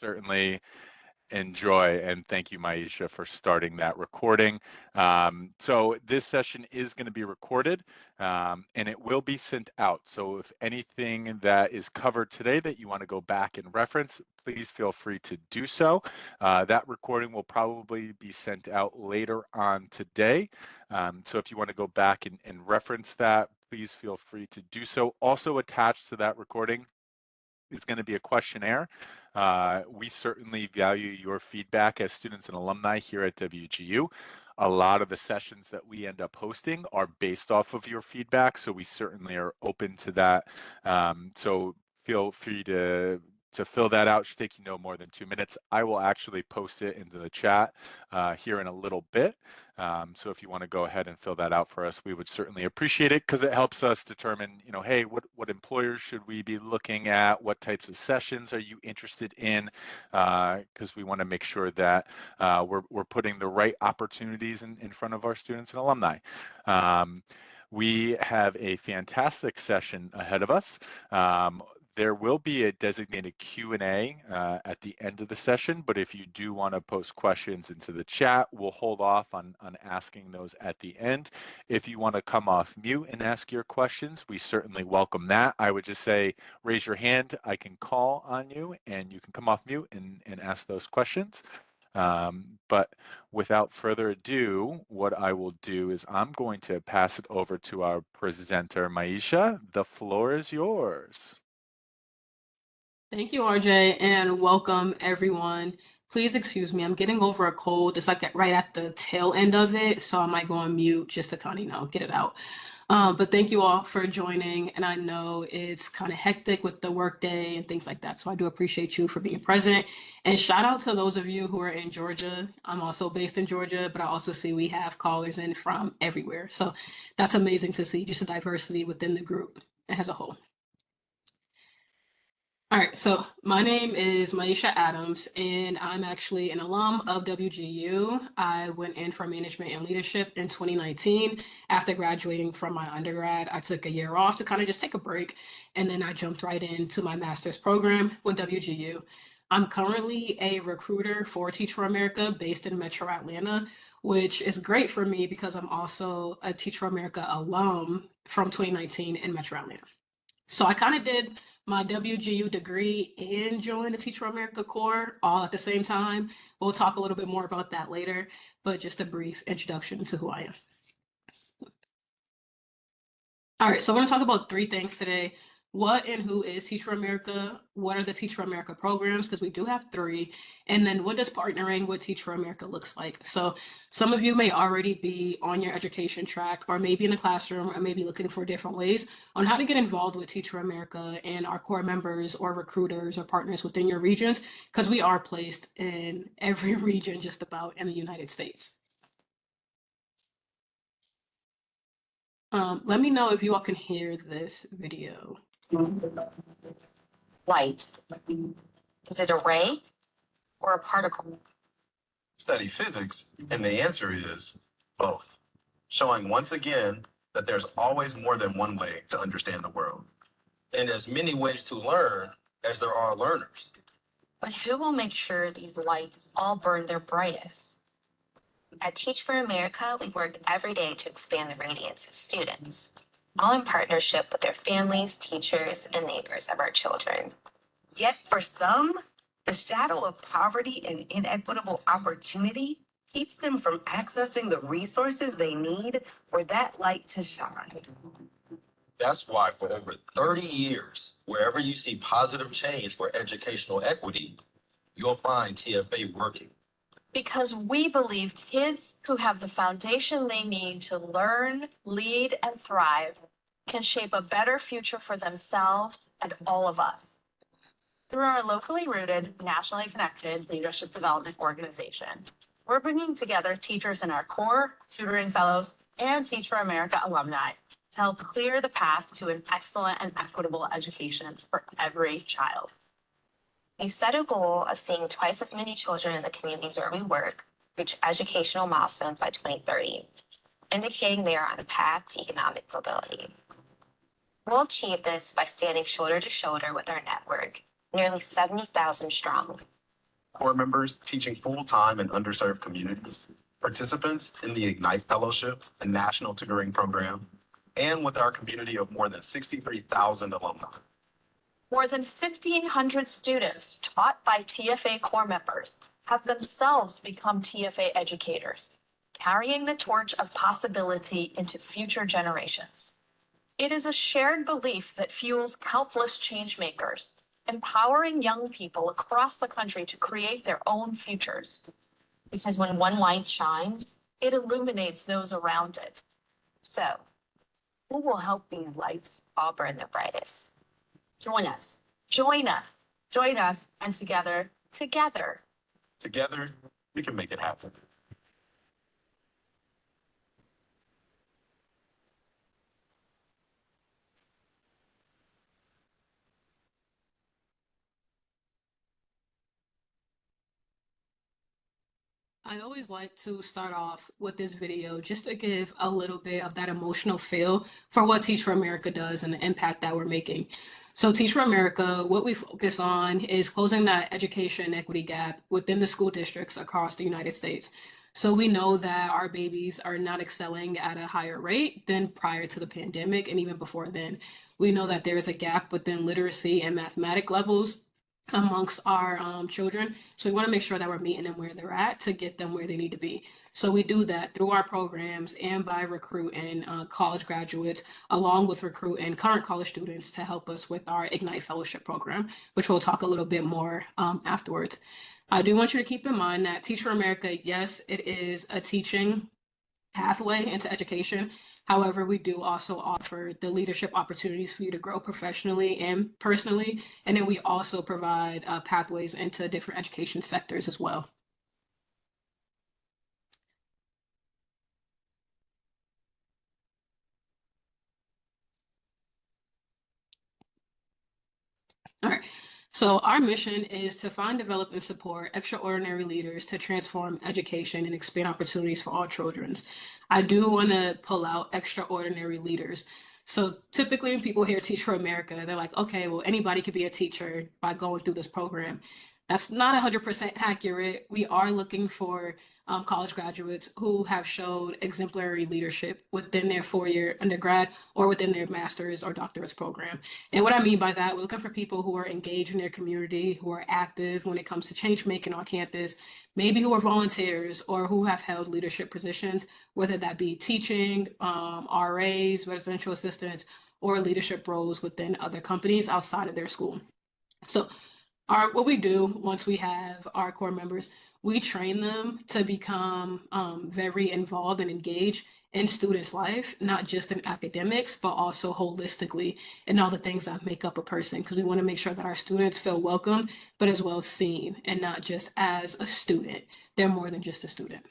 certainly enjoy. And thank you, Maisha, for starting that recording. So this session is going to be recorded and it will be sent out. So if anything that is covered today that you want to go back and reference, please feel free to do so. That recording will probably be sent out later on today. So if you want to go back and reference that, please feel free to do so. Also attached to that recording is going to be a questionnaire. We certainly value your feedback as students and alumni here at WGU. A lot of the sessions that we end up hosting are based off of your feedback, so we certainly are open to that. So feel free to fill that out. It should take you no more than 2 minutes. I will actually post it into the chat here in a little bit. So if you want to go ahead and fill that out for us, we would certainly appreciate it because it helps us determine, hey, what employers should we be looking at? What types of sessions are you interested in? Because we want to make sure that we're putting the right opportunities in front of our students and alumni. We have a fantastic session ahead of us. There will be a designated Q&A at the end of the session, but if you do want to post questions into the chat, we'll hold off on asking those at the end. If you want to come off mute and ask your questions, we certainly welcome that. I would just say, raise your hand, I can call on you, and you can come off mute and ask those questions. But without further ado, what I will do is I'm going to pass it over to our presenter, Maisha. The floor is yours. Thank you, RJ, and welcome everyone. Please excuse me, I'm getting over a cold. It's like right at the tail end of it, so I might go on mute just to kind of, get it out. But thank you all for joining, and I know it's kind of hectic with the workday and things like that, so I do appreciate you for being present. And shout out to those of you who are in Georgia. I'm also based in Georgia, but I also see we have callers in from everywhere. So that's amazing to see, just the diversity within the group as a whole. All right, so my name is Maisha Adams, and I'm actually an alum of WGU. I went in for management and leadership in 2019. After graduating from my undergrad, I took a year off to kind of just take a break, and then I jumped right into my master's program with WGU. I'm currently a recruiter for Teach for America based in Metro Atlanta, which is great for me because I'm also a Teach for America alum from 2019 in Metro Atlanta. So I kind of did my WGU degree and joined the Teach for America Corps all at the same time. We'll talk a little bit more about that later, but just a brief introduction to who I am. All right, so we're going to talk about 3 things today. What and who is Teach for America? What are the Teach for America programs? Because we do have 3. And then what does partnering with Teach for America looks like? So some of you may already be on your education track or maybe in the classroom or maybe looking for different ways on how to get involved with Teach for America and our core members or recruiters or partners within your regions, because we are placed in every region just about in the United States. Let me know if you all can hear this video. Light. Is it a ray or a particle? Study physics, and the answer is both, showing once again that there's always more than one way to understand the world. And as many ways to learn as there are learners. But who will make sure these lights all burn their brightest? At Teach for America, we work every day to expand the radiance of students, all in partnership with their families, teachers, and neighbors of our children. Yet for some, the shadow of poverty and inequitable opportunity keeps them from accessing the resources they need for that light to shine. That's why for over 30 years, wherever you see positive change for educational equity, you'll find TFA working. Because we believe kids who have the foundation they need to learn, lead, and thrive can shape a better future for themselves and all of us. Through our locally rooted, nationally connected leadership development organization, we're bringing together teachers in our core, tutoring fellows, and Teach for America alumni to help clear the path to an excellent and equitable education for every child. We've set a goal of seeing twice as many children in the communities where we work reach educational milestones by 2030, indicating they are on a path to economic mobility. We'll achieve this by standing shoulder to shoulder with our network, nearly 70,000 strong, Core members teaching full-time in underserved communities, participants in the Ignite Fellowship, a national tutoring program, and with our community of more than 63,000 alumni. More than 1,500 students taught by TFA core members have themselves become TFA educators, carrying the torch of possibility into future generations. It is a shared belief that fuels countless change makers, empowering young people across the country to create their own futures. Because when one light shines, It illuminates those around it. so who will help these lights all burn their brightest? Join us. Join us, and together, Together, we can make it happen. I always like to start off with this video just to give a little bit of that emotional feel for what Teach for America does and the impact that we're making. So Teach for America, what we focus on is closing that education equity gap within the school districts across the United States. So we know that our babies are not excelling at a higher rate than prior to the pandemic and even before then. We know that there is a gap within literacy and mathematic levels amongst our children. So we want to make sure that we're meeting them where they're at to get them where they need to be. So we do that through our programs and by recruiting college graduates, along with recruiting current college students to help us with our Ignite Fellowship program, which we'll talk a little bit more afterwards. I do want you to keep in mind that Teach for America, yes, it is a teaching pathway into education. However, we do also offer the leadership opportunities for you to grow professionally and personally. And then we also provide pathways into different education sectors as well. All right. So our mission is to find, develop, and support extraordinary leaders to transform education and expand opportunities for all children. I do want to pull out extraordinary leaders. So typically when people hear Teach for America, they're like, okay, well, anybody could be a teacher by going through this program. That's not 100% accurate. We are looking for college graduates who have showed exemplary leadership within their four-year undergrad or within their master's or doctorate's program. And what I mean by that, we're looking for people who are engaged in their community, who are active when it comes to change making on campus, maybe who are volunteers or who have held leadership positions, whether that be teaching, RAs, residential assistants, or leadership roles within other companies outside of their school. So what we do once we have our core members, we train them to become very involved and engaged in students' life, not just in academics, but also holistically in all the things that make up a person, because we want to make sure that our students feel welcome, but as well seen, and not just as a student. They're more than just a student.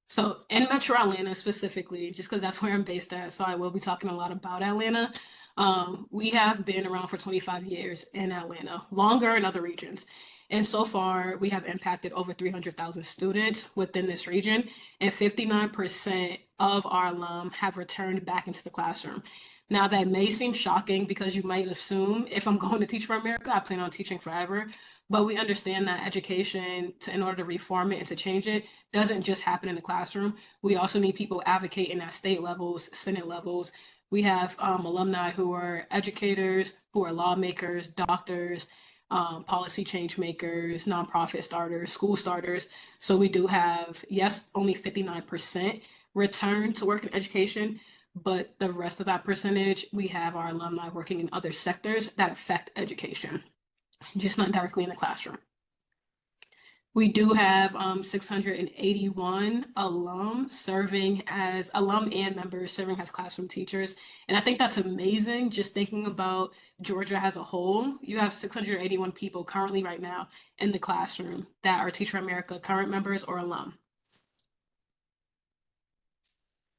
So in Metro Atlanta specifically, just because that's where I'm based at, so I will be talking a lot about Atlanta. We have been around for 25 years in Atlanta, longer in other regions. And so far, we have impacted over 300,000 students within this region, and 59% of our alum have returned back into the classroom. Now, that may seem shocking because you might assume if I'm going to Teach for America, I plan on teaching forever. But we understand that education, in order to reform it and to change it, doesn't just happen in the classroom. We also need people advocating at state levels, Senate levels. We have alumni who are educators, who are lawmakers, doctors, policy change makers, nonprofit starters, school starters. So we do have, yes, only 59% return to work in education, but the rest of that percentage, we have our alumni working in other sectors that affect education, just not directly in the classroom. We do have 681 alum and members serving as classroom teachers. And I think that's amazing. Just thinking about Georgia as a whole, you have 681 people currently right now in the classroom that are Teach for America current members or alum.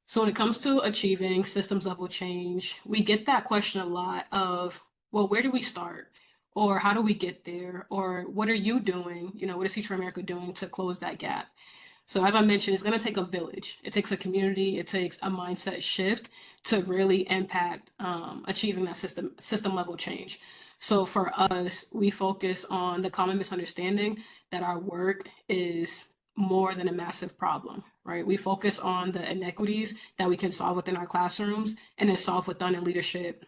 So when it comes to achieving systems level change, we get that question a lot of, well, where do we start? Or how do we get there? Or what are you doing? What is Teach for America doing to close that gap? So as I mentioned, it's going to take a village. It takes a community. It takes a mindset shift to really impact achieving that system level change. So for us, we focus on the common misunderstanding that our work is more than a massive problem, right? We focus on the inequities that we can solve within our classrooms and then solve within the leadership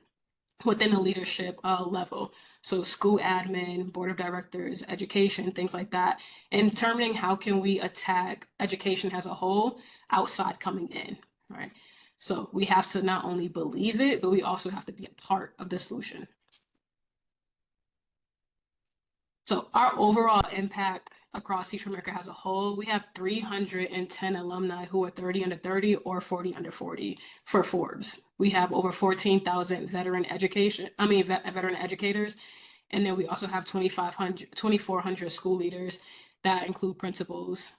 level. So school admin, board of directors, education, things like that, and determining how can we attack education as a whole outside coming in, right? So we have to not only believe it, but we also have to be a part of the solution. So our overall impact across Teach for America as a whole, we have 310 alumni who are 30 under 30 or 40 under 40 for Forbes. We have over 14,000 veteran educators. And then we also have 2,400 school leaders that include principals.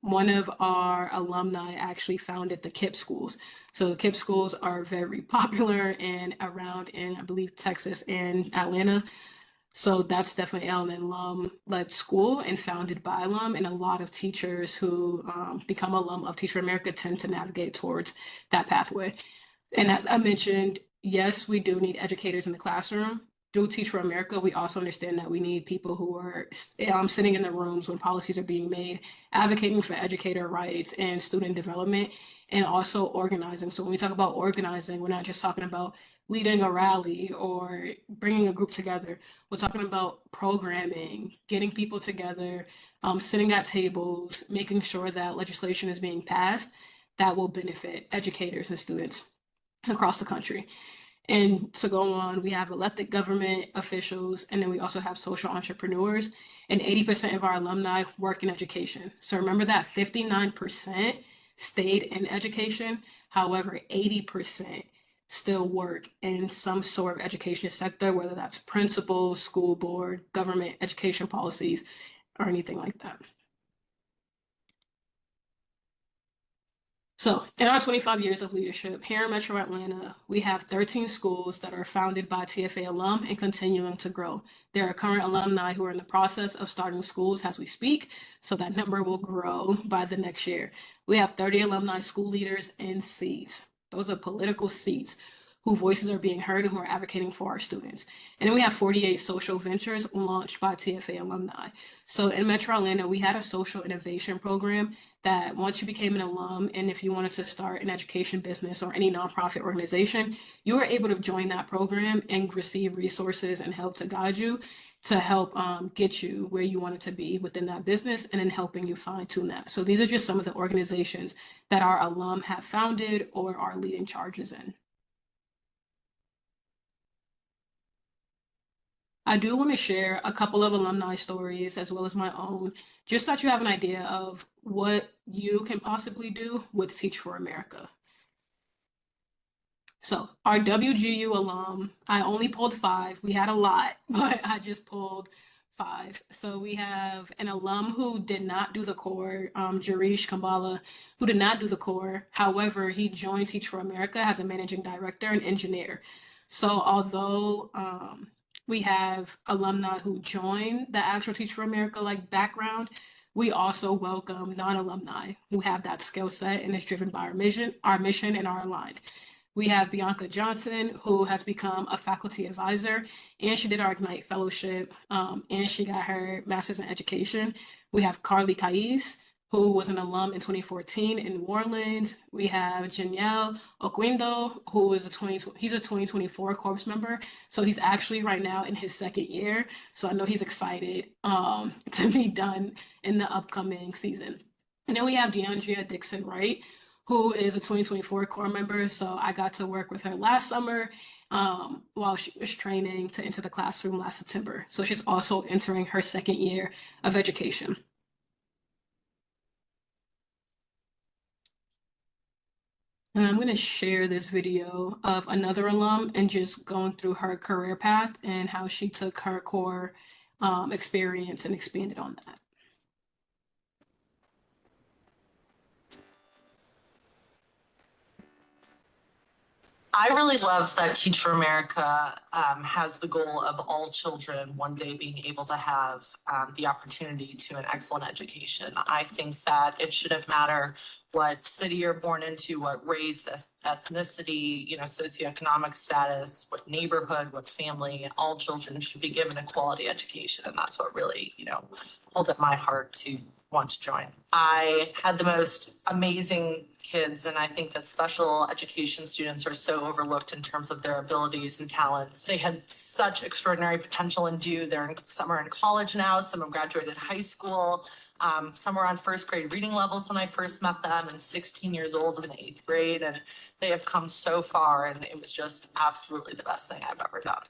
One of our alumni actually founded the KIPP schools. So the KIPP schools are very popular and around in, I believe, Texas and Atlanta. So that's definitely an alum-led school and founded by alum, and a lot of teachers who become alum of Teach for America tend to navigate towards that pathway. And as I mentioned, yes, we do need educators in the classroom. Through Teach for America, we also understand that we need people who are sitting in the rooms when policies are being made, advocating for educator rights and student development, and also organizing. So when we talk about organizing, we're not just talking about leading a rally or bringing a group together. We're talking about programming, getting people together, sitting at tables, making sure that legislation is being passed that will benefit educators and students across the country. And to go on, we have elected government officials, and then we also have social entrepreneurs, and 80% of our alumni work in education. So remember that 59% stayed in education. However, 80% still work in some sort of education sector, whether that's principal, school board, government education policies, or anything like that. So in our 25 years of leadership here in Metro Atlanta, we have 13 schools that are founded by TFA alum and continuing to grow. There are current alumni who are in the process of starting schools as we speak, so that number will grow by the next year. We have 30 alumni school leaders in seats. Those are political seats whose voices are being heard and who are advocating for our students. And then we have 48 social ventures launched by TFA alumni. So in Metro Atlanta, we had a social innovation program that once you became an alum and if you wanted to start an education business or any nonprofit organization, you were able to join that program and receive resources and help to guide you to help get you where you wanted to be within that business and then helping you fine tune that. So these are just some of the organizations that our alum have founded or are leading charges in. I do want to share a couple of alumni stories as well as my own, just so that you have an idea of what you can possibly do with Teach for America. So our WGU alum, I only pulled 5. We had a lot, but I just pulled 5. So we have an alum who did not do the core, Jarish Kambala, who did not do the core. However, he joined Teach for America as a managing director and engineer. So although we have alumni who join the actual Teach for America like background, we also welcome non-alumni who have that skill set and is driven by our mission and are aligned. We have Bianca Johnson, who has become a faculty advisor, and she did our Ignite Fellowship, and she got her master's in education. We have Carly Cais, who was an alum in 2014 in New Orleans. We have Janiel Oquindo, who is he's a 2024 Corps member. So he's actually right now in his 2nd year. So I know he's excited to be done in the upcoming season. And then we have DeAndrea Dixon Wright, who is a 2024 Corps member. So I got to work with her last summer while she was training to enter the classroom last September. So she's also entering her 2nd year of education. And I'm going to share this video of another alum and just going through her career path and how she took her core experience and expanded on that. I really love that Teach for America has the goal of all children one day being able to have the opportunity to an excellent education. I think that it shouldn't matter what city you're born into, what race, ethnicity, socioeconomic status, what neighborhood, what family. All children should be given a quality education, and that's what really, holds at my heart to want to join. I had the most amazing kids, and I think that special education students are so overlooked in terms of their abilities and talents. They had such extraordinary potential and do. Some are in college now, some have graduated high school. Some were on first grade reading levels when I first met them, and 16 years old in the 8th grade, and they have come so far, and it was just absolutely the best thing I've ever done.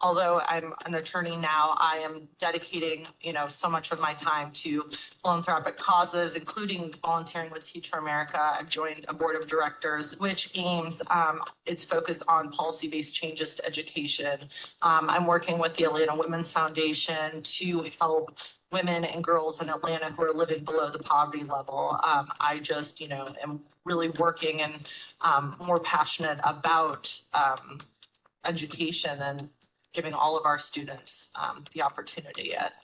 Although I'm an attorney now, I am dedicating, so much of my time to philanthropic causes, including volunteering with Teach for America. I've joined a board of directors, which aims, it's focused on policy-based changes to education. I'm working with the Atlanta Women's Foundation to help women and girls in Atlanta who are living below the poverty level. I just, am really working and more passionate about education and giving all of our students the opportunity at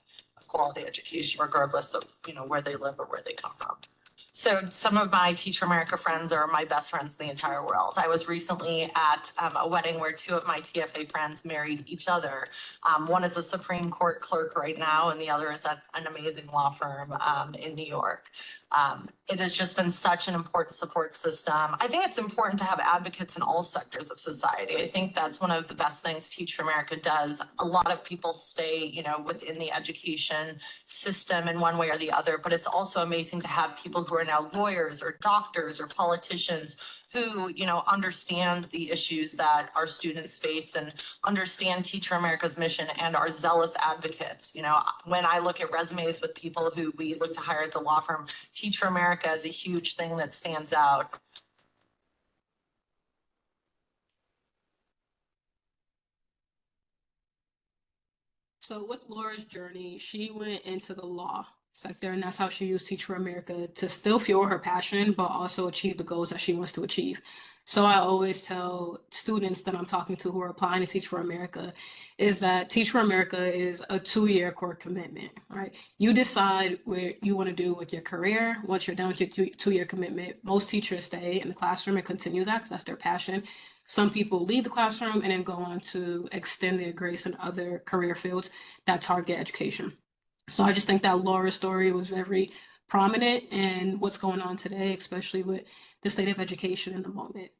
a quality education, regardless of where they live or where they come from. So some of my Teach for America friends are my best friends in the entire world. I was recently at a wedding where 2 of my TFA friends married each other. One is a Supreme Court clerk right now, and the other is at an amazing law firm in New York. It has just been such an important support system. I think it's important to have advocates in all sectors of society. I think that's one of the best things Teach for America does. A lot of people stay, within the education system in one way or the other, but it's also amazing to have people who are now lawyers or doctors or politicians who, understand the issues that our students face and understand Teach for America's mission and are zealous advocates. When I look at resumes with people who we look to hire at the law firm, Teach for America is a huge thing that stands out. So with Laura's journey, she went into the law sector, and that's how she used Teach for America to still fuel her passion, but also achieve the goals that she wants to achieve. So I always tell students that I'm talking to who are applying to Teach for America is that Teach for America is a 2-year core commitment, right? You decide what you want to do with your career. Once you're done with your 2-year commitment, most teachers stay in the classroom and continue that because that's their passion. Some people leave the classroom and then go on to extend their grace in other career fields that target education. So I just think that Laura's story was very prominent in what's going on today, especially with the state of education in the moment.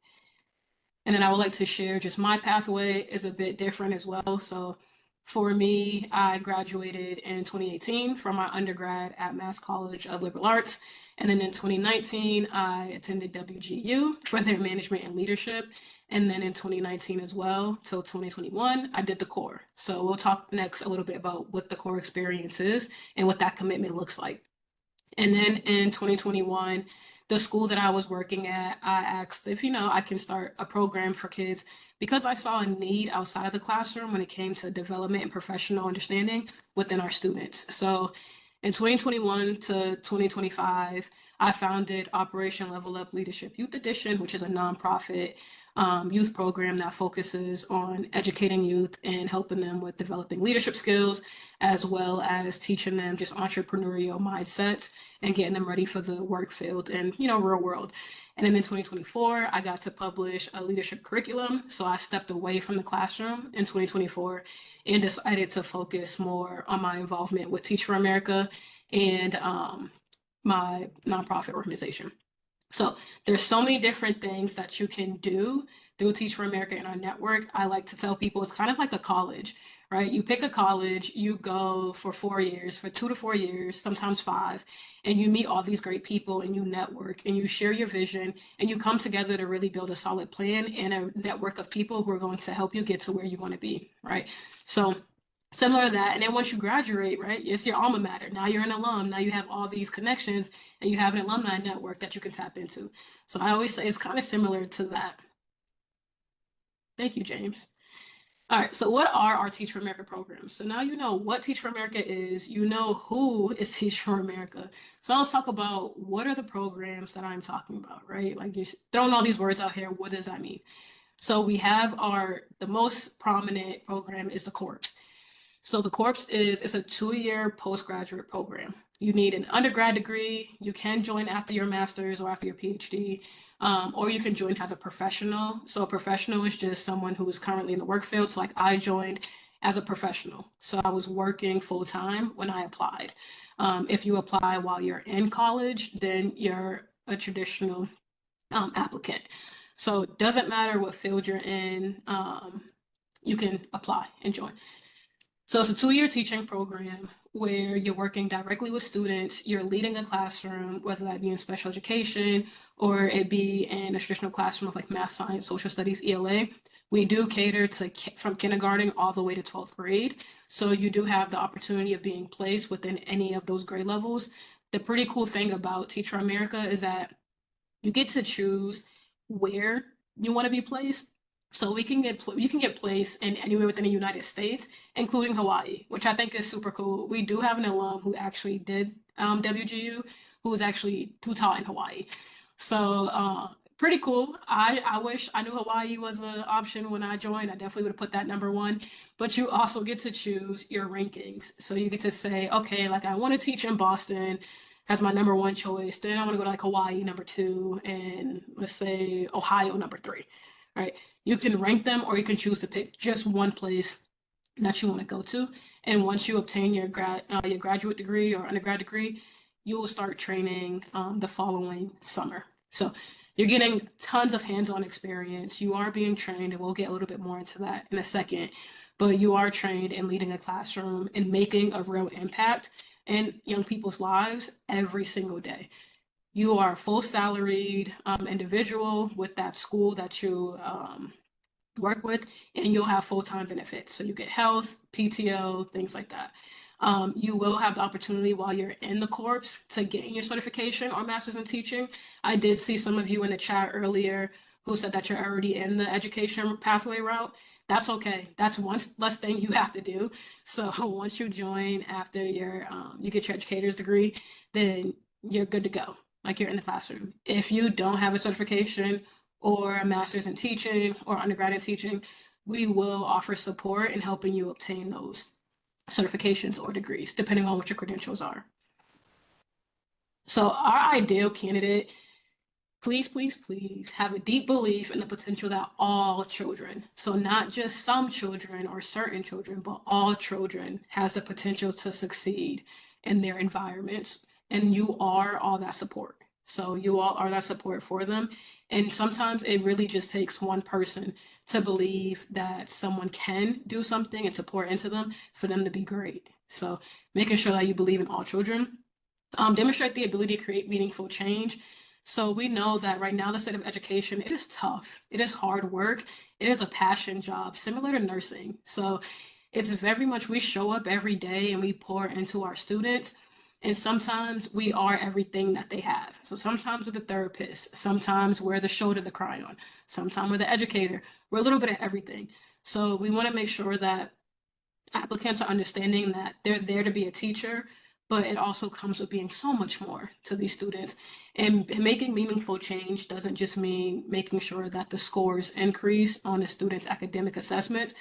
And then I would like to share just my pathway is a bit different as well. So for me, I graduated in 2018 from my undergrad at Mass College of Liberal Arts. And then in 2019, I attended WGU for their management and leadership. And then in 2019 as well, till 2021, I did the core. So we'll talk next a little bit about what the core experience is and what that commitment looks like. And then in 2021, the school that I was working at, I asked if, I can start a program for kids because I saw a need outside of the classroom when it came to development and professional understanding within our students. So in 2021 to 2025, I founded Operation Level Up Leadership Youth Edition, which is a nonprofit youth program that focuses on educating youth and helping them with developing leadership skills, as well as teaching them just entrepreneurial mindsets and getting them ready for the work field and, real world. And then in 2024, I got to publish a leadership curriculum. So I stepped away from the classroom in 2024 and decided to focus more on my involvement with Teach for America and my nonprofit organization. So there's so many different things that you can do through Teach for America in our network. I like to tell people it's kind of like a college, right? You pick a college, you go for 4 years, for 2 to 4 years, sometimes 5, and you meet all these great people and you network and you share your vision and you come together to really build a solid plan and a network of people who are going to help you get to where you want to be, right? So similar to that. And then once you graduate, right, it's your alma mater. Now you're an alum. Now you have all these connections and you have an alumni network that you can tap into. So I always say it's kind of similar to that. Thank you, James. All right, so what are our Teach for America programs? So now you know what Teach for America is, you know who is Teach for America. So let's talk about what are the programs that I'm talking about, right? Like just throwing all these words out here, what does that mean? So we have the most prominent program is the Corps. So the Corps it's a 2-year postgraduate program. You need an undergrad degree. You can join after your master's or after your PhD, or you can join as a professional. So a professional is just someone who is currently in the work field. So like I joined as a professional. So I was working full time when I applied. If you apply while you're in college, then you're a traditional applicant. So it doesn't matter what field you're in, you can apply and join. So it's a 2-year teaching program where you're working directly with students, you're leading a classroom, whether that be in special education or it be in a traditional classroom of like math, science, social studies, ELA. We do cater to from kindergarten all the way to 12th grade. So you do have the opportunity of being placed within any of those grade levels. The pretty cool thing about Teach for America is that you get to choose where you want to be placed. So you can get placed in anywhere within the United States, including Hawaii, which I think is super cool. We do have an alum who actually did WGU, who taught in Hawaii. So pretty cool. I wish I knew Hawaii was an option when I joined. I definitely would have put that number 1. But you also get to choose your rankings. So you get to say, okay, like I want to teach in Boston as my number 1 choice. Then I want to go to like Hawaii number 2, and let's say Ohio number 3. Right? You can rank them, or you can choose to pick just one place that you want to go to. And once you obtain your graduate degree or undergrad degree, you will start training the following summer. So you're getting tons of hands-on experience. You are being trained, and we'll get a little bit more into that in a second. But you are trained in leading a classroom and making a real impact in young people's lives every single day. You are a full salaried individual with that school that you work with, and you'll have full-time benefits. So you get health, PTO, things like that. You will have the opportunity while you're in the Corps to gain your certification or master's in teaching. I did see some of you in the chat earlier who said that you're already in the education pathway route. That's okay. That's one less thing you have to do. So once you join after you get your educator's degree, then you're good to go. Like you're in the classroom. If you don't have a certification or a master's in teaching or undergrad in teaching, we will offer support in helping you obtain those certifications or degrees, depending on what your credentials are. So our ideal candidate, please, please, please have a deep belief in the potential that all children, so not just some children or certain children, but all children has the potential to succeed in their environments. And you are all that support. So you all are that support for them. And sometimes it really just takes one person to believe that someone can do something and to pour into them for them to be great. So making sure that you believe in all children, demonstrate the ability to create meaningful change. So we know that right now, the state of education, it is tough. It is hard work. It is a passion job, similar to nursing. So it's very much, we show up every day and we pour into our students. And sometimes we are everything that they have. So sometimes we're the therapist, sometimes we're the shoulder to cry on, sometimes we're the educator. We're a little bit of everything. So we want to make sure that applicants are understanding that they're there to be a teacher, but it also comes with being so much more to these students. And making meaningful change doesn't just mean making sure that the scores increase on the students' academic assessments,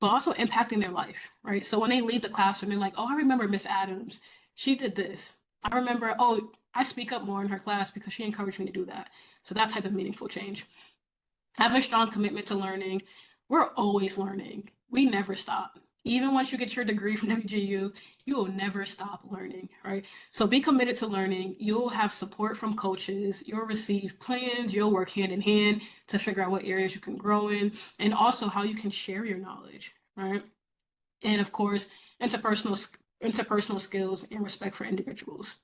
but also impacting their life, right? So when they leave the classroom, they're like, oh, I remember Miss Adams. She did this. I remember, oh, I speak up more in her class because she encouraged me to do that. So that type of meaningful change. Have a strong commitment to learning. We're always learning. We never stop. Even once you get your degree from WGU, you will never stop learning, right? So be committed to learning. You'll have support from coaches. You'll receive plans. You'll work hand in hand to figure out what areas you can grow in and also how you can share your knowledge, right? And of course, interpersonal skills and respect for individuals.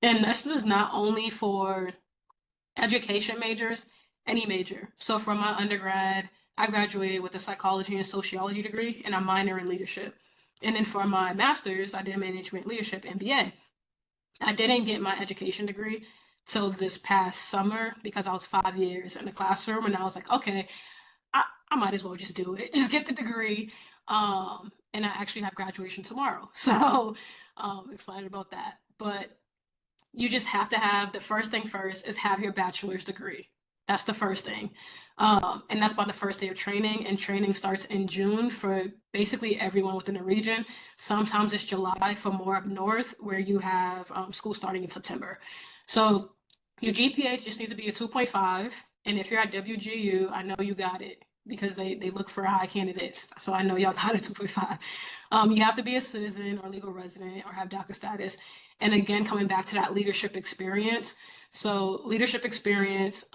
And this is not only for education majors, any major. So for my undergrad, I graduated with a psychology and sociology degree and a minor in leadership. And then for my master's, I did management leadership MBA. I didn't get my education degree till this past summer because I was 5 years in the classroom and I was like, okay, I might as well just do it, just get the degree. And I actually have graduation tomorrow. So excited about that. But you just have to have the first thing first is have your bachelor's degree. That's the first thing. And that's by the first day of training. And training starts in June for basically everyone within the region. Sometimes it's July for more up north where you have school starting in September. So your GPA just needs to be a 2.5. And if you're at WGU, I know you got it because they look for high candidates. So I know y'all got a 2.5. You have to be a citizen or legal resident or have DACA status. And again, coming back to that leadership experience. So leadership experience,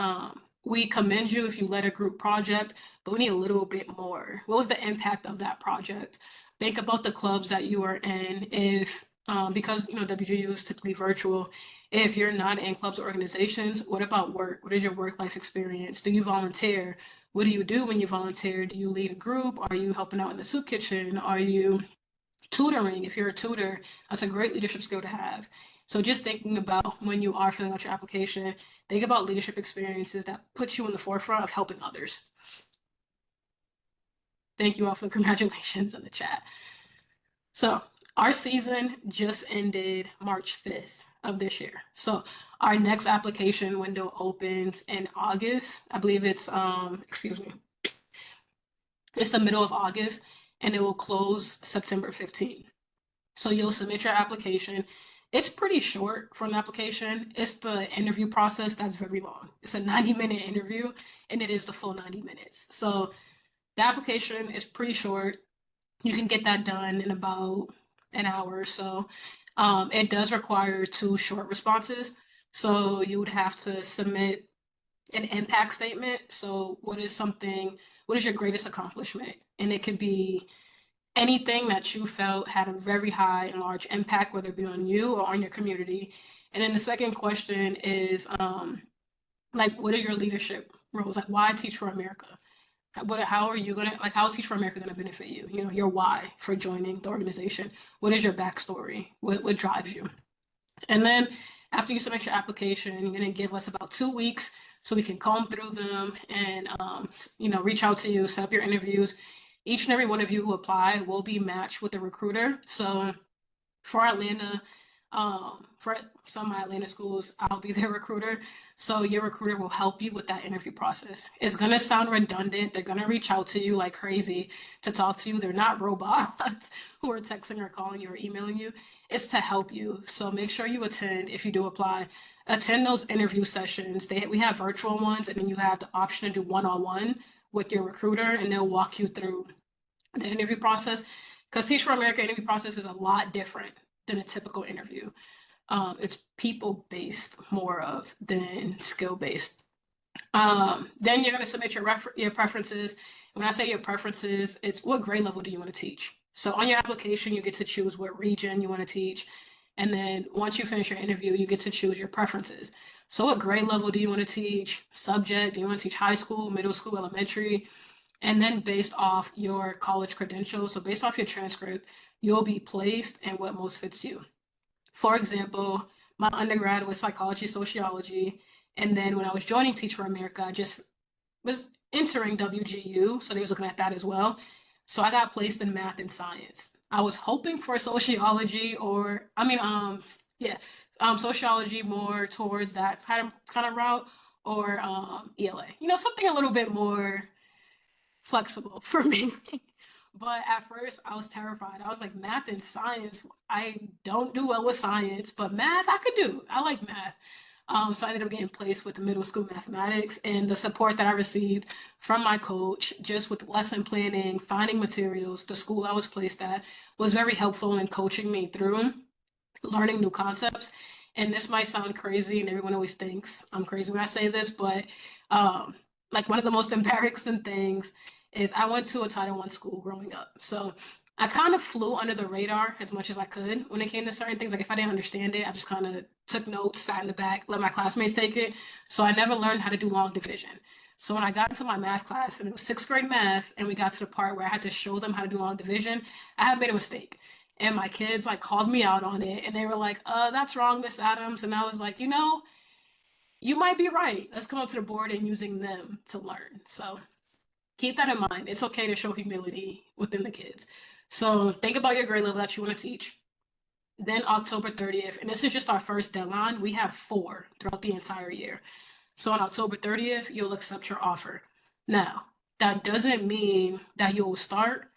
we commend you if you led a group project, but we need a little bit more. What was the impact of that project? Think about the clubs that you are in. If because WGU is typically virtual, if you're not in clubs or organizations, what about work? What is your work life experience? Do you volunteer? What do you do when you volunteer? Do you lead a group? Are you helping out in the soup kitchen? Are you tutoring? If you're a tutor, that's a great leadership skill to have. So just thinking about when you are filling out your application, think about leadership experiences that put you in the forefront of helping others. Thank you all for the congratulations in the chat. So our season just ended March 5th of this year. So our next application window opens in August. I believe it's, it's the middle of August, and it will close September 15th. So you'll submit your application. It's pretty short for an application. It's the interview process that's very long. It's a 90-minute interview, and it is the full 90 minutes. So the application is pretty short. You can get that done in about an hour or so. It does require 2 short responses. So you would have to submit an impact statement. So what is your greatest accomplishment? And it could be anything that you felt had a very high and large impact, whether it be on you or on your community. And then the second question is, what are your leadership roles? Like, why Teach for America? How is Teach for America gonna benefit you? Your why for joining the organization. What is your backstory? What drives you? And then after you submit your application, you're gonna give us about 2 weeks so we can comb through them and reach out to you, set up your interviews. Each and every one of you who apply will be matched with a recruiter. So for Atlanta, for some of my Atlanta schools, I'll be their recruiter. So your recruiter will help you with that interview process. It's gonna sound redundant. They're gonna reach out to you like crazy to talk to you. They're not robots who are texting or calling you or emailing you. It's to help you. So make sure you attend if you do apply. Attend those interview sessions. We have virtual ones, and then you have the option to do one-on-one with your recruiter, and they'll walk you through the interview process. Because Teach for America interview process is a lot different than a typical interview. It's people-based more of than skill-based. Then you're going to submit your preferences. When I say your preferences, it's what grade level do you want to teach? So on your application, you get to choose what region you want to teach. And then once you finish your interview, you get to choose your preferences. So what grade level do you want to teach? Subject, do you want to teach high school, middle school, elementary? And then based off your college credentials, so based off your transcript, you'll be placed in what most fits you. For example, my undergrad was psychology, sociology. And then when I was joining Teach for America, I just was entering WGU. So they was looking at that as well. So I got placed in math and science. I was hoping for sociology sociology more towards that kind of route, or ELA, something a little bit more flexible for me. But at first I was terrified. I was like, math and science, I don't do well with science, but math I could do. I like math. So I ended up getting placed with the middle school mathematics, and the support that I received from my coach, just with lesson planning, finding materials, the school I was placed at was very helpful in coaching me through learning new concepts. And this might sound crazy, and everyone always thinks I'm crazy when I say this, but one of the most embarrassing things is I went to a Title I school growing up. So I kind of flew under the radar as much as I could when it came to certain things. Like if I didn't understand it, I just kind of took notes, sat in the back, let my classmates take it. So I never learned how to do long division. So when I got into my math class, and it was 6th grade math, and we got to the part where I had to show them how to do long division, I had made a mistake. And my kids called me out on it, and they were like, that's wrong, Miss Adams. And I was like, you might be right. Let's come up to the board and using them to learn. So keep that in mind. It's okay to show humility within the kids. So think about your grade level that you want to teach. Then October 30th, and this is just our first deadline. We have 4 throughout the entire year. So on October 30th, you'll accept your offer. Now, that doesn't mean that you'll start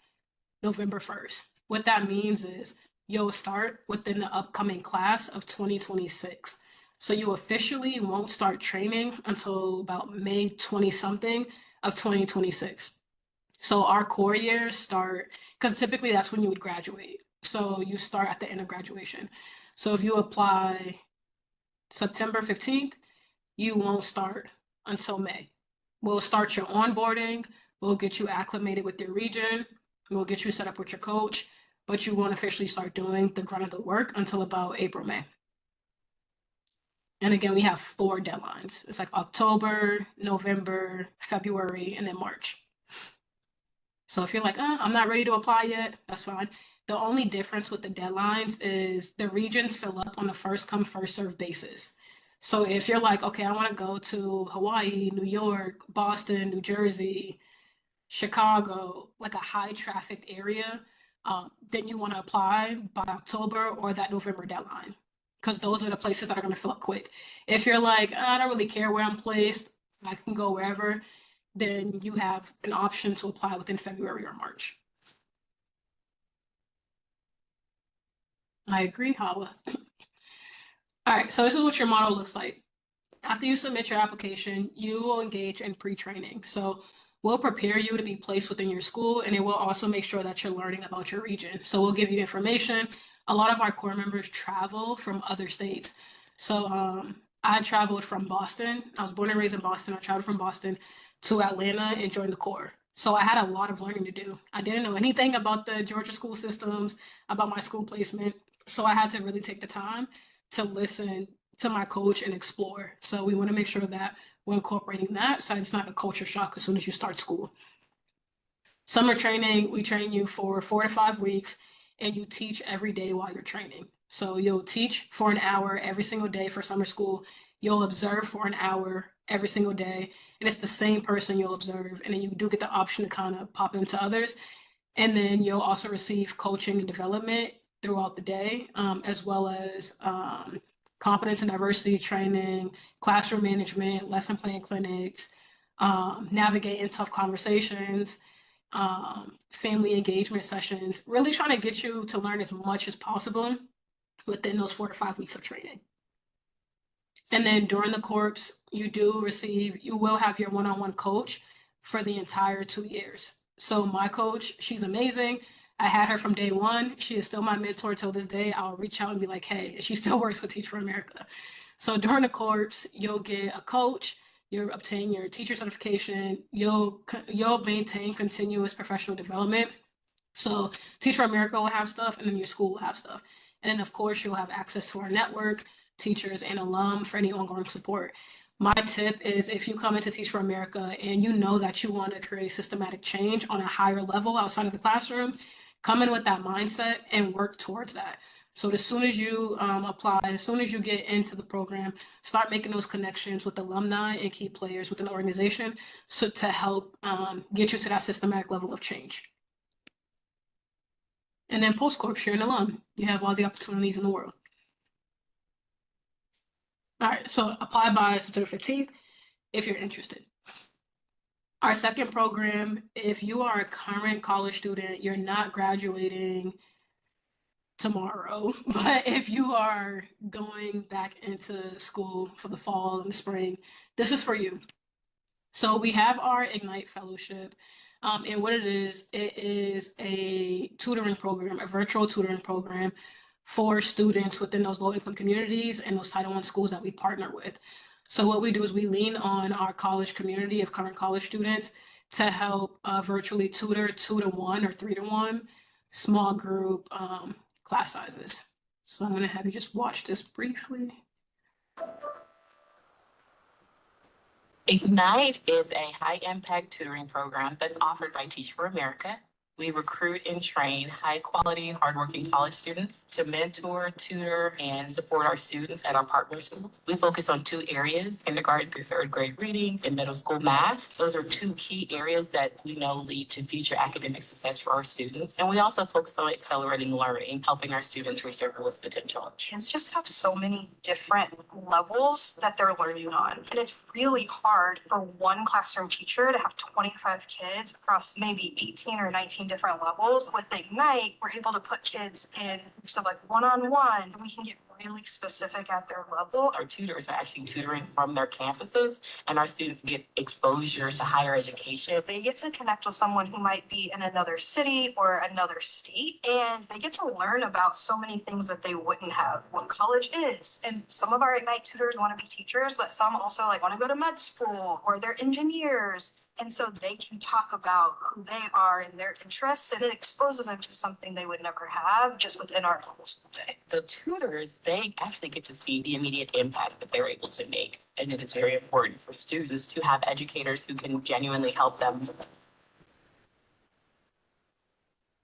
November 1st. What that means is you'll start within the upcoming class of 2026. So you officially won't start training until about May 20 something of 2026. So our core years start, because typically that's when you would graduate. So you start at the end of graduation. So if you apply September 15th, you won't start until May. We'll start your onboarding, we'll get you acclimated with your region, we'll get you set up with your coach, but you won't officially start doing the grunt of the work until about April, May. And again, we have 4 deadlines. It's like October, November, February, and then March. So if you're like, I'm not ready to apply yet, that's fine. The only difference with the deadlines is the regions fill up on a first come, first served basis. So if you're like, okay, I want to go to Hawaii, New York, Boston, New Jersey, Chicago, like a high traffic area, then you want to apply by October or that November deadline, because those are the places that are going to fill up quick. If you're like, I don't really care where I'm placed, I can go wherever, then you have an option to apply within February or March. I agree, Hawa. All right, so this is what your model looks like. After you submit your application, you will engage in pre-training. So we'll prepare you to be placed within your school, and it will also make sure that you're learning about your region. So we'll give you information. A lot of our core members travel from other states. So I traveled from Boston. I was born and raised in Boston. I traveled from Boston to Atlanta and joined the Corps. So I had a lot of learning to do. I didn't know anything about the Georgia school systems, about my school placement. So I had to really take the time to listen to my coach and explore. So we want to make sure that we're incorporating that so it's not a culture shock as soon as you start school. Summer training, we train you for 4 to 5 weeks, and you teach every day while you're training. So you'll teach for an hour every single day for summer school. You'll observe for an hour every single day, and it's the same person you'll observe. And then you do get the option to kind of pop into others. And then you'll also receive coaching and development throughout the day, as well as competence and diversity training, classroom management, lesson plan clinics, navigating tough conversations, family engagement sessions, really trying to get you to learn as much as possible within those 4 to 5 weeks of training. And then during the corps, you will have your one-on-one coach for the entire 2 years. So my coach, she's amazing. I had her from day one. She is still my mentor till this day. I'll reach out and be like, hey, she still works with Teach for America. So during the corps, you'll get a coach, you'll obtain your teacher certification, you'll maintain continuous professional development. So Teach for America will have stuff, and then your school will have stuff. And then of course, you'll have access to our network, teachers and alum for any ongoing support. My tip is, if you come into Teach for America and you know that you want to create systematic change on a higher level outside of the classroom, come in with that mindset and work towards that. So as soon as you apply, as soon as you get into the program, start making those connections with alumni and key players within the organization, so to help get you to that systematic level of change. And then post-corps, you're an alum. You have all the opportunities in the world. All right, so apply by September 15th if you're interested. Our second program, if you are a current college student, you're not graduating tomorrow, but if you are going back into school for the fall and the spring, this is for you. So we have our Ignite Fellowship, and what it is a tutoring program, a virtual tutoring program for students within those low-income communities and those Title I schools that we partner with. So what we do is we lean on our college community of current college students to help virtually tutor 2-to-1 or 3-to-1 small group class sizes. So I'm going to have you just watch this briefly. Ignite is a high-impact tutoring program that's offered by Teach for America. We recruit and train high-quality, hardworking college students to mentor, tutor, and support our students at our partner schools. We focus on 2 areas, kindergarten through 3rd grade reading and middle school math. Those are 2 key areas that we know lead to future academic success for our students. And we also focus on accelerating learning, helping our students reach their fullest potential. Kids just have so many different levels that they're learning on. And it's really hard for one classroom teacher to have 25 kids across maybe 18 or 19 different levels. With Ignite, we're able to put kids in so like one-on-one, and we can get really specific at their level. Our tutors are actually tutoring from their campuses, and our students get exposure to higher education. They get to connect with someone who might be in another city or another state, and they get to learn about so many things that they wouldn't have, what college is. And some of our Ignite tutors want to be teachers, but some also like want to go to med school or they're engineers. And so they can talk about who they are and their interests, and it exposes them to something they would never have just within our whole school day. The tutors, they actually get to see the immediate impact that they're able to make. And it is very important for students to have educators who can genuinely help them.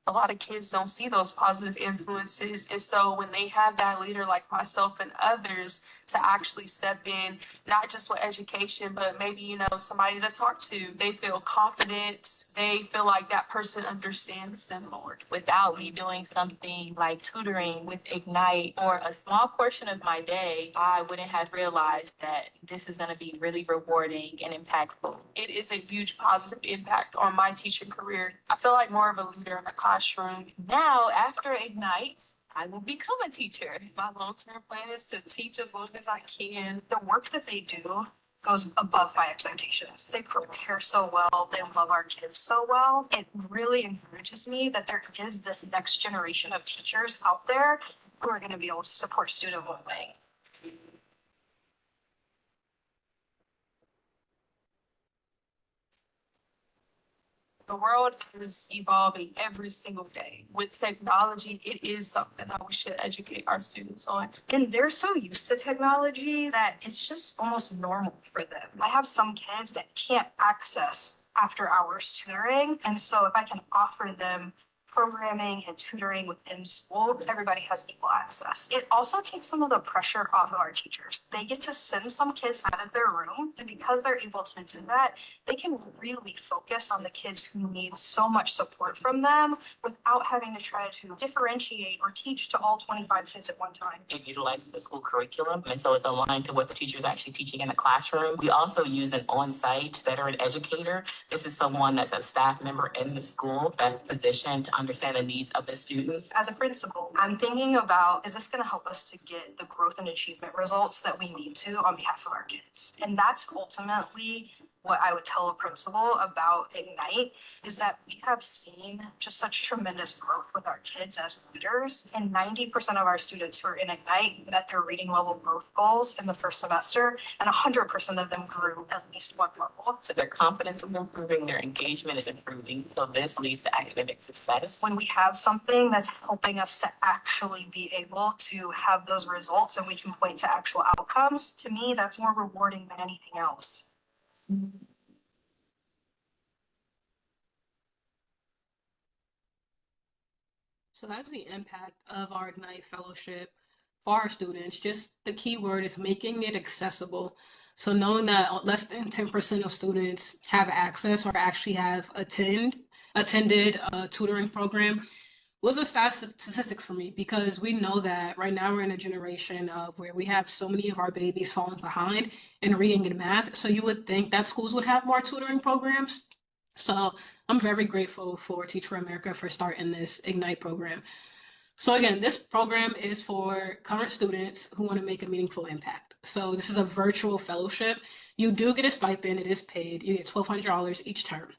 A lot of kids don't see those positive influences. And so when they have that leader like myself and others to actually step in, not just with education, but maybe, you know, somebody to talk to, they feel confident. They feel like that person understands them more. Without me doing something like tutoring with Ignite or a small portion of my day, I wouldn't have realized that this is going to be really rewarding and impactful. It is a huge positive impact on my teaching career. I feel like more of a leader in the classroom. Now, after Ignite, I will become a teacher. My long-term plan is to teach as long as I can. The work that they do goes above my expectations. They prepare so well. They love our kids so well. It really encourages me that there is this next generation of teachers out there who are going to be able to support student well-being. The world is evolving every single day. With technology, it is something that we should educate our students on. And they're so used to technology that it's just almost normal for them. I have some kids that can't access after hours tutoring. And so if I can offer them programming and tutoring within school, everybody has equal access. It also takes some of the pressure off of our teachers. They get to send some kids out of their room, and because they're able to do that, they can really focus on the kids who need so much support from them without having to try to differentiate or teach to all 25 kids at one time. It utilizes the school curriculum, and so it's aligned to what the teacher is actually teaching in the classroom. We also use an on-site veteran educator. This is someone that's a staff member in the school that's positioned to understand the needs of the students. As a principal, I'm thinking about, is this going to help us to get the growth and achievement results that we need to on behalf of our kids? And that's ultimately what I would tell a principal about Ignite, is that we have seen just such tremendous growth with our kids as leaders. And 90% of our students who are in Ignite met their reading level growth goals in the first semester, and 100% of them grew at least one level. So their confidence is improving, their engagement is improving. So this leads to academic success. When we have something that's helping us to actually be able to have those results and we can point to actual outcomes, to me, that's more rewarding than anything else. So that's the impact of our Ignite Fellowship for our students. Just the key word is making it accessible. So knowing that less than 10% of students have access or actually have attended a tutoring program was a sad statistics for me, because we know that right now we're in a generation of where we have so many of our babies falling behind in reading and math. So you would think that schools would have more tutoring programs. So I'm very grateful for Teach for America for starting this Ignite program. So again, this program is for current students who want to make a meaningful impact. So this is a virtual fellowship. You do get a stipend, it is paid. You get $1,200 each term.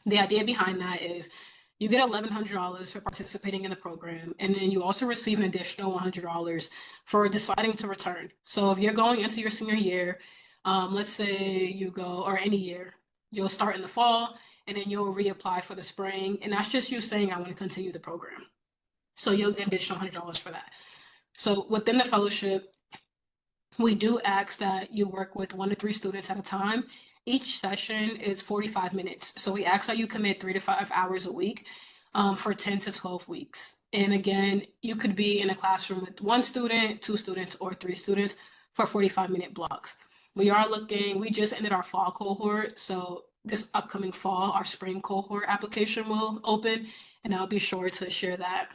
The idea behind that is you get $1,100 for participating in the program, and then you also receive an additional $100 for deciding to return. So if you're going into your senior year, let's say you go, or any year, you'll start in the fall, and then you'll reapply for the spring, and that's just you saying, I want to continue the program. So you'll get additional $100 for that. So within the fellowship, we do ask that you work with 1 to 3 students at a time. Each session is 45 minutes. So we ask that you commit 3 to 5 hours a week. for 10 to 12 weeks. And again, you could be in a classroom with 1 student, 2 students, or 3 students for 45-minute blocks. We just ended our fall cohort, so this upcoming fall, our spring cohort application will open, and I'll be sure to share that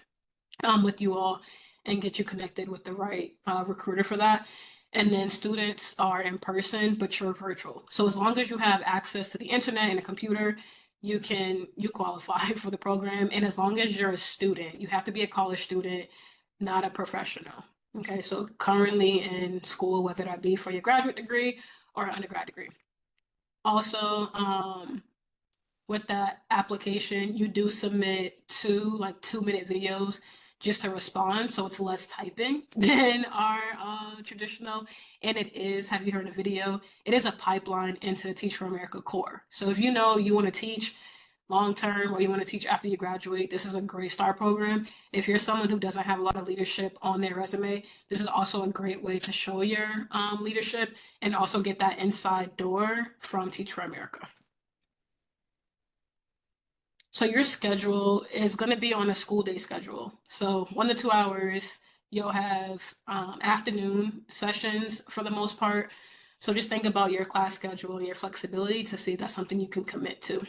with you all and get you connected with the right recruiter for that. And then students are in person, but you're virtual. So as long as you have access to the internet and a computer, you qualify for the program. And as long as you're a student, you have to be a college student, not a professional. Okay, so currently in school, whether that be for your graduate degree or undergrad degree. Also, with that application, you do submit 2 2-minute videos just to respond, so it's less typing than our traditional. And it is, have you heard a video? It is a pipeline into the Teach for America core. So if you know you want to teach long term or you want to teach after you graduate, this is a great start program. If you're someone who doesn't have a lot of leadership on their resume, this is also a great way to show your leadership and also get that inside door from Teach for America. So your schedule is going to be on a school day schedule. So 1 to 2 hours, you'll have afternoon sessions for the most part. So just think about your class schedule and your flexibility to see if that's something you can commit to.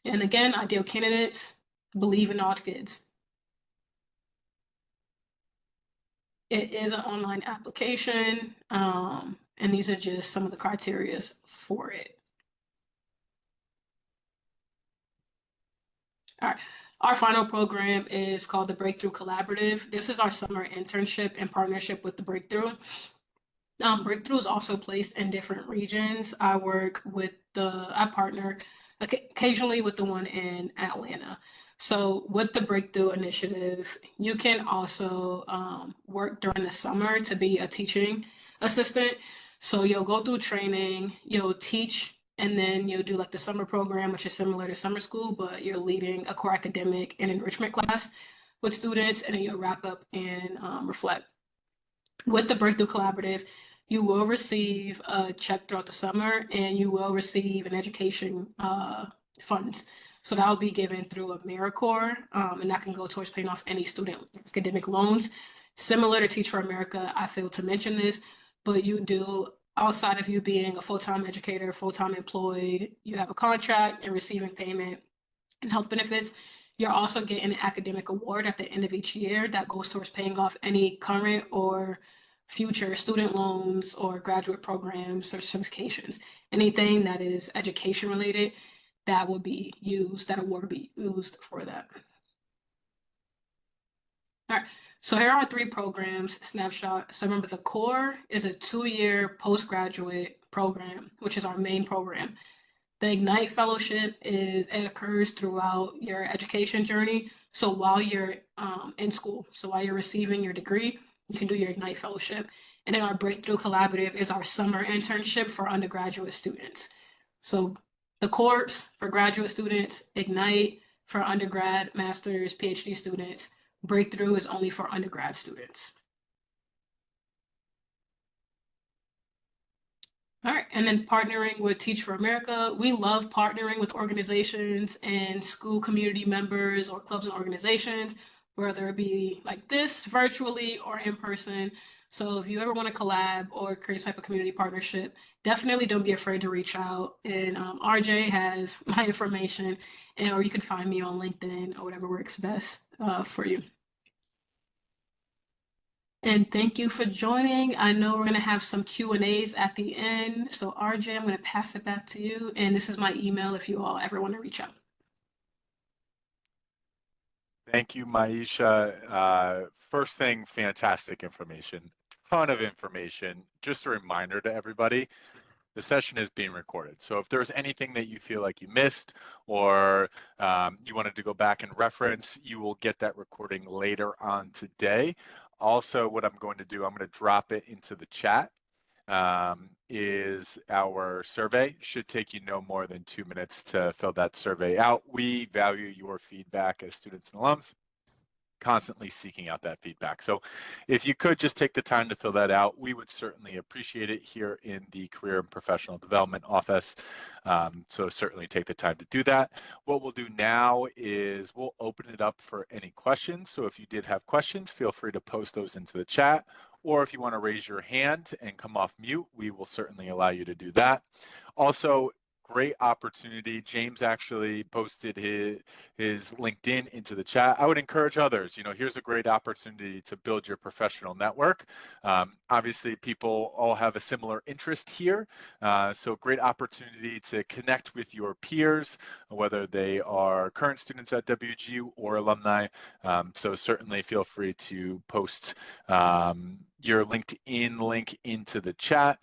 And again, ideal candidates, believe in all kids. It is an online application, and these are just some of the criteria for it. All right. Our final program is called the Breakthrough Collaborative. This is our summer internship in partnership with the Breakthrough. Breakthrough is also placed in different regions. I partner occasionally with the one in Atlanta. So with the Breakthrough Initiative, you can also work during the summer to be a teaching assistant. So you'll go through training, you'll teach, and then you'll do like the summer program, which is similar to summer school, but you're leading a core academic and enrichment class with students, and then you'll wrap up and reflect. With the Breakthrough Collaborative, you will receive a check throughout the summer, and you will receive an education funds. So that will be given through AmeriCorps, and that can go towards paying off any student academic loans. Similar to Teach for America, I failed to mention this, but you do, outside of you being a full-time educator, full-time employed, you have a contract and receiving payment and health benefits. You're also getting an academic award at the end of each year that goes towards paying off any current or future student loans or graduate programs or certifications. Anything that is education related, that award will be used for that. All right, so here are 3 programs, snapshot. So remember, the core is a 2-year postgraduate program, which is our main program. The Ignite Fellowship it occurs throughout your education journey. So while you're in school, so while you're receiving your degree, you can do your Ignite Fellowship. And then our Breakthrough Collaborative is our summer internship for undergraduate students. So the course for graduate students, Ignite for undergrad, master's, PhD students. Breakthrough is only for undergrad students. All right, and then partnering with Teach for America. We love partnering with organizations and school community members or clubs and organizations, whether it be like this virtually or in person. So if you ever want to collab or create a type of community partnership, definitely don't be afraid to reach out. And RJ has my information, or you can find me on LinkedIn or whatever works best for you. And thank you for joining. I know we're going to have some Q&As at the end. So RJ, I'm going to pass it back to you. And this is my email if you all ever want to reach out. Thank you, Maisha. First thing, fantastic information, ton of information. Just a reminder to everybody, the session is being recorded. So if there's anything that you feel like you missed or you wanted to go back and reference, you will get that recording later on today. Also, what I'm going to do, I'm going to drop it into the chat, is our survey. Should take you no more than 2 minutes to fill that survey out. We value your feedback as students and alums. constantly seeking out that feedback. So if you could just take the time to fill that out, we would certainly appreciate it here in the Career and Professional Development Office. So certainly take the time to do that. What we'll do now is we'll open it up for any questions. So if you did have questions, feel free to post those into the chat, or if you want to raise your hand and come off mute, we will certainly allow you to do that. Also, great opportunity. James actually posted his LinkedIn into the chat. I would encourage others, here's a great opportunity to build your professional network. Obviously, people all have a similar interest here. So great opportunity to connect with your peers, whether they are current students at WGU or alumni. So certainly feel free to post your LinkedIn link into the chat.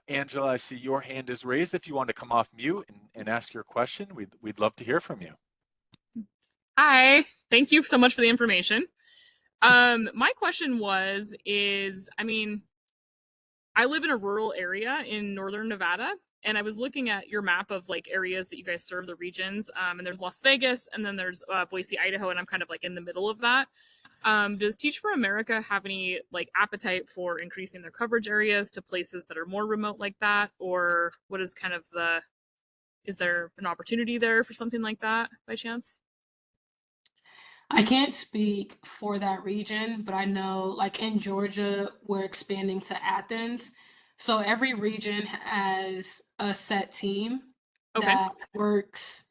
Angela, I see your hand is raised. If you want to come off mute and ask your question, we'd love to hear from you. Hi, thank you so much for the information. My question I live in a rural area in northern Nevada, and I was looking at your map of like areas that you guys serve, the regions, and there's Las Vegas, and then there's Boise, Idaho, and I'm kind of like in the middle of that. Does Teach for America have any like appetite for increasing their coverage areas to places that are more remote like that? Or what is kind of is there an opportunity there for something like that by chance? I can't speak for that region, but I know like in Georgia, we're expanding to Athens. So every region has a set team that works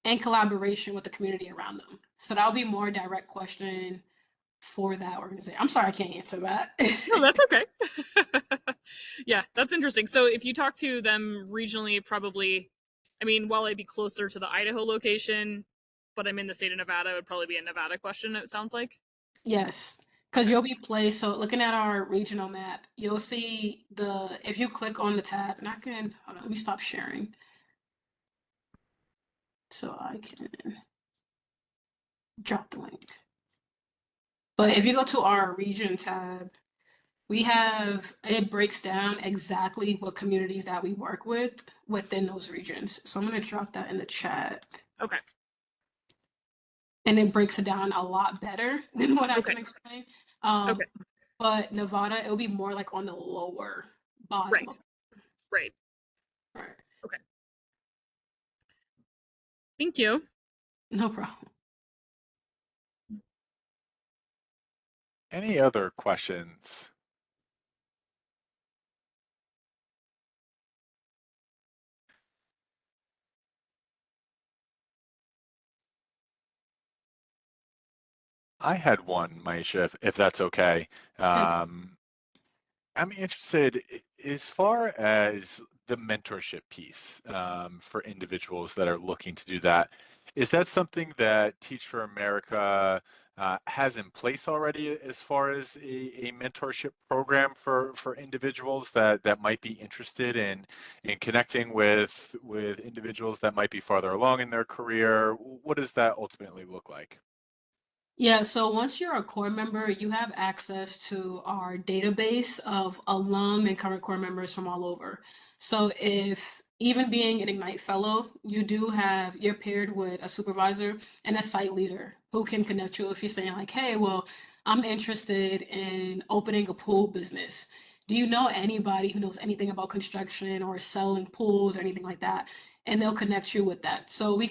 in collaboration with the community around them. So that'll be more direct question for that organization. I'm sorry, I can't answer that. No, that's okay. Yeah, that's interesting. So if you talk to them regionally, probably, while I'd be closer to the Idaho location, but I'm in the state of Nevada, it would probably be a Nevada question, it sounds like. Yes, because you'll be placed. So looking at our regional map, you'll see if you click on the tab, and hold on, let me stop sharing. So I can drop the link. But if you go to our region tab, it breaks down exactly what communities that we work with within those regions. So I'm going to drop that in the chat. Okay. And it breaks it down a lot better than what I can explain. Okay. But Nevada, it'll be more like on the lower bottom. Right. Right. Okay. Thank you. No problem. Any other questions? I had one, Maisha, if that's okay. I'm interested as far as the mentorship piece for individuals that are looking to do that. Is that something that Teach for America has in place already as far as a mentorship program for individuals that might be interested in connecting with individuals that might be farther along in their career? What does that ultimately look like? Yeah, so once you're a core member, you have access to our database of alum and current core members from all over. So if even being an Ignite fellow, you're paired with a supervisor and a site leader who can connect you if you're saying like, hey, well, I'm interested in opening a pool business. Do you know anybody who knows anything about construction or selling pools or anything like that? And they'll connect you with that. So we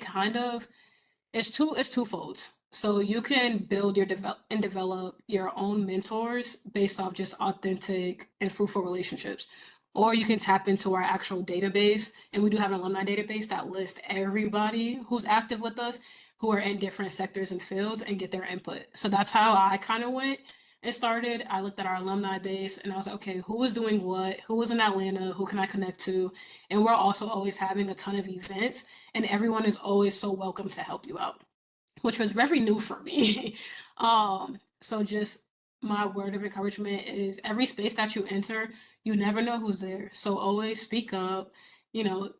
it's twofold. So you can build develop your own mentors based off just authentic and fruitful relationships. Or you can tap into our actual database. And we do have an alumni database that lists everybody who's active with us, who are in different sectors and fields, and get their input. So that's how I kind of went and started. I looked at our alumni base and I was like, okay, who was doing what? Who was in Atlanta? Who can I connect to? And we're also always having a ton of events, and everyone is always so welcome to help you out, which was very new for me. So just my word of encouragement is every space that you enter, you never know who's there. So always speak up,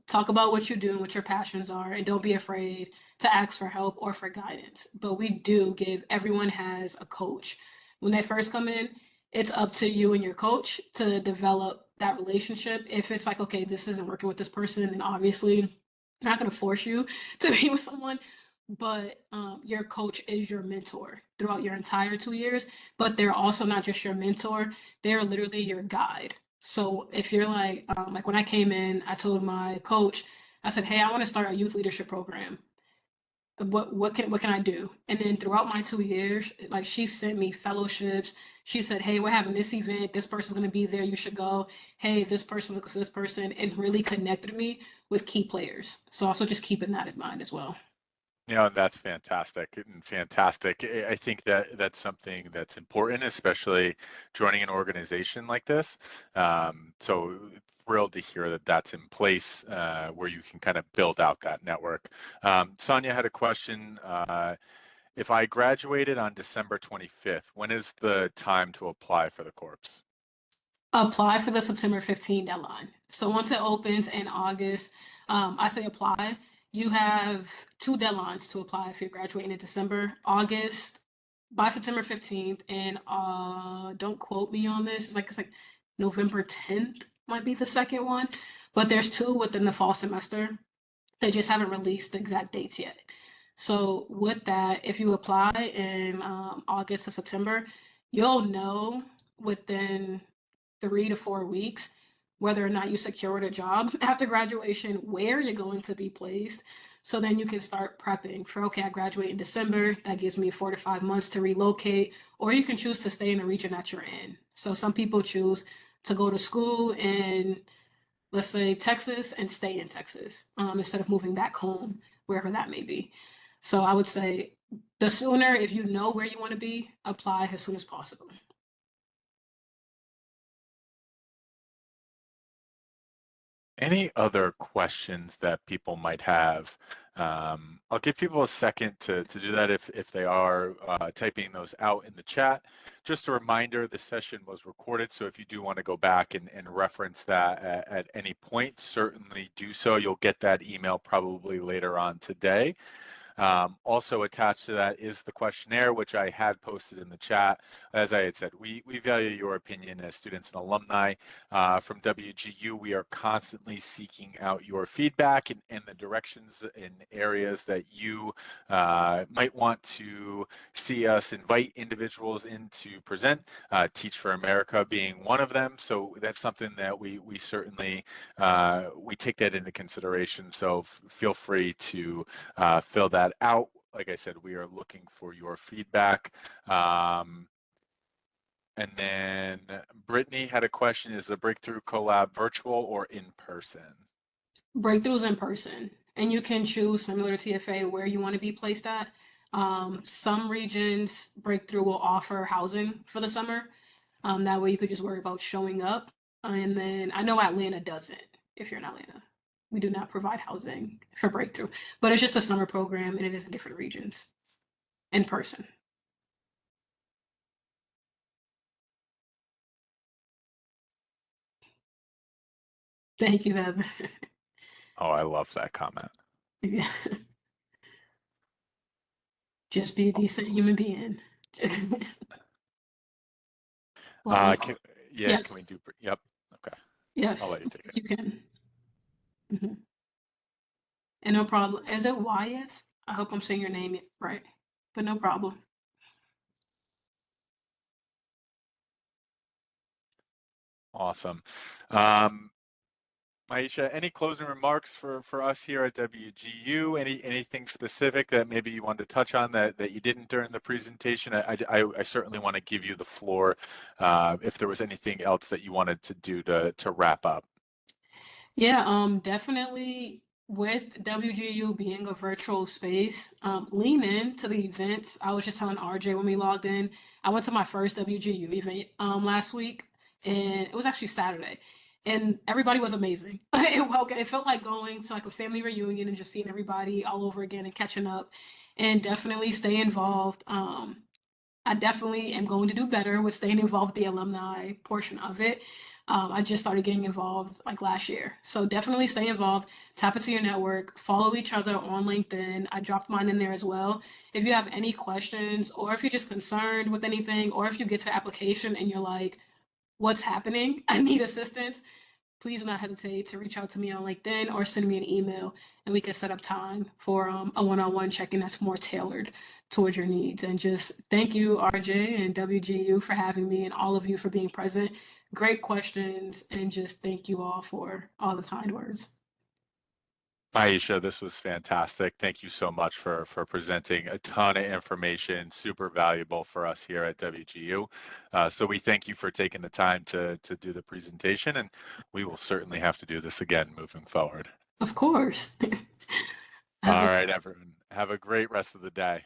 talk about what you do and what your passions are, and don't be afraid to ask for help or for guidance. But we do everyone has a coach. When they first come in, it's up to you and your coach to develop that relationship. If it's like, okay, this isn't working with this person, then obviously I'm not going to force you to be with someone. but your coach is your mentor throughout your entire 2 years. But they're also not just your mentor; they're literally your guide. So if you're like when I came in, I told my coach, I said, "Hey, I want to start a youth leadership program. What can I do?" And then throughout my 2 years, like she sent me fellowships. She said, "Hey, we're having this event. This person's gonna be there. You should go. Hey, this person's looking for this person," and really connected me with key players. So also just keeping that in mind as well. Yeah, that's fantastic and fantastic. I think that that's something that's important, especially joining an organization like this. So thrilled to hear that that's in place where you can kind of build out that network. Sonia had a question. If I graduated on December 25th, when is the time to apply for the corps? Apply for the September 15 deadline. So once it opens in August, I say apply. You have two deadlines to apply if you're graduating in December, August by September 15th, and don't quote me on this. It's like November 10th might be the second one, but there's two within the fall semester. They just haven't released the exact dates yet. So with that, if you apply in August to September, you'll know within 3 to 4 weeks whether or not you secured a job after graduation, where you're going to be placed. So then you can start prepping for, okay, I graduate in December. That gives me 4 to 5 months to relocate, or you can choose to stay in the region that you're in. So some people choose to go to school in, let's say, Texas and stay in Texas instead of moving back home, wherever that may be. So I would say the sooner, if you know where you want to be, apply as soon as possible. Any other questions that people might have? I'll give people a second to do that if they are typing those out in the chat. Just a reminder, the session was recorded, so if you do want to go back and reference that at any point, certainly do so. You'll get that email probably later on today. Also attached to that is the questionnaire, which I had posted in the chat. As I had said, we value your opinion as students and alumni from WGU. We are constantly seeking out your feedback and the directions and areas that you might want to see us invite individuals in to present, Teach for America being one of them. So that's something that we certainly, we take that into consideration. So feel free to fill that out. Like I said, we are looking for your feedback. And then Brittany had a question, is the Breakthrough Collab virtual or in person? Breakthroughs in person, and you can choose, similar to TFA, where you want to be placed at. Some regions, Breakthrough will offer housing for the summer. That way you could just worry about showing up. And then I know Atlanta doesn't, if you're in Atlanta. We do not provide housing for Breakthrough, but it's just a summer program and it is in different regions in person. Thank you, Heather. Oh, I love that comment. Yeah. Just be a decent human being. Yeah, yes. Can we do, yep, okay. Yes, I'll let you take it. you can. And no problem. Is it Wyeth? I hope I'm saying your name right, but no problem. Awesome. Maisha, any closing remarks for us here at WGU? Anything specific that maybe you wanted to touch on that you didn't during the presentation? I certainly want to give you the floor if there was anything else that you wanted to do to wrap up. Yeah, definitely with WGU being a virtual space, lean into the events. I was just telling RJ when we logged in, I went to my first WGU event last week, and it was actually Saturday, and everybody was amazing. It felt like going to like a family reunion and just seeing everybody all over again and catching up, and definitely stay involved. I definitely am going to do better with staying involved with the alumni portion of it. I just started getting involved like last year. So definitely stay involved, tap into your network, follow each other on LinkedIn. I dropped mine in there as well. If you have any questions, or if you're just concerned with anything, or if you get to the application and you're like, what's happening? I need assistance. please do not hesitate to reach out to me on LinkedIn or send me an email, and we can set up time for a one-on-one check-in that's more tailored towards your needs. And just thank you, RJ and WGU, for having me, and all of you for being present. Great questions, and just thank you all for all the kind words. Maisha, this was fantastic. Thank you so much for presenting a ton of information, super valuable for us here at WGU. So we thank you for taking the time to do the presentation, and we will certainly have to do this again moving forward. Of course. All right, everyone. Have a great rest of the day.